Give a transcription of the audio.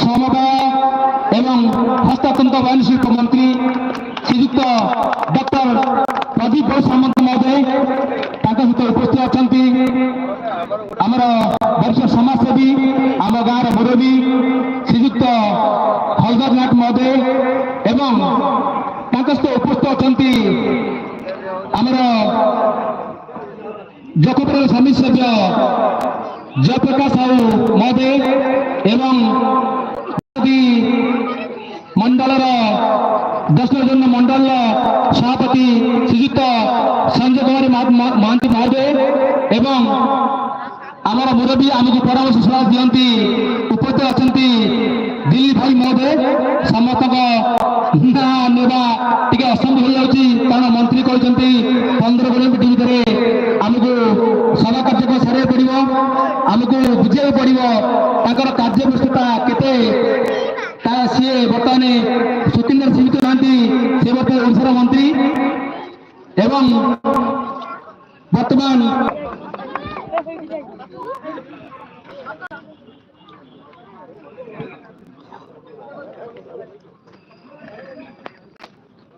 ସମବାୟ ଏବଂ ହସ୍ତତନ୍ତ ବୟନ ଶିଳ୍ପ ମନ୍ତ୍ରୀ ଶ୍ରୀଯୁକ୍ତ ଡକ୍ଟର ପ୍ରଦୀପ ସାମନ୍ତ ମହୋଦୟ ତାଙ୍କ ସହିତ ଉପସ୍ଥିତ ଅଛନ୍ତି। ଆମର ବରିଷ୍ଠ ସମାଜସେବୀ ଆମ ଗାଁର ମୁରବୀ ଶ୍ରୀଯୁକ୍ତ ହଳଧର ନାଥ ମହୋଦୟ ଏବଂ ତାଙ୍କ ସହିତ ଉପସ୍ଥିତ ଅଛନ୍ତି ଆମର ଜଗତର ସମିତି ସଭ୍ୟ ଜୟପ୍ରକାଶ ସାହୁ ମହୋଦୟ ଏବଂ ମଣ୍ଡଳର ଦକ୍ଷିଣ ଜନ ମଣ୍ଡଳର ସଭାପତି ଶ୍ରୀଯୁକ୍ତ ସଞ୍ଜୟ କୁମାର ମହାନ୍ତି ମହୋଦୟ ଏବଂ ଆମର ମୁରବୀ ଆମକୁ ପରାମର୍ଶ ସଲାହ ଦିଅନ୍ତି ଉପସ୍ଥିତ ଅଛନ୍ତି ଦିଲ୍ଲୀ ଭାଇ ମହୋଦୟ। ସମସ୍ତଙ୍କ ନାଁ ନେବା ଟିକେ ଅସମ୍ଭବ ହୋଇଯାଉଛି କାରଣ ମନ୍ତ୍ରୀ କହିଛନ୍ତି 15-20 ମିନିଟ୍ ଭିତରେ ଆମକୁ ସଭା କାର୍ଯ୍ୟକ୍ରମ ସାରିବାକୁ ପଡ଼ିବ, ଆମକୁ ବୁଝିବାକୁ ପଡ଼ିବ ତାଙ୍କର କାର୍ଯ୍ୟ ବ୍ୟସ୍ତତା କେତେ। ସିଏ ବର୍ତ୍ତମାନ ସୁକିନ୍ଦର ସୀମିତ ନାହାନ୍ତି, ସେ ବର୍ତ୍ତମାନ ଓଡ଼ିଶାର ମନ୍ତ୍ରୀ ଏବଂ ବର୍ତ୍ତମାନ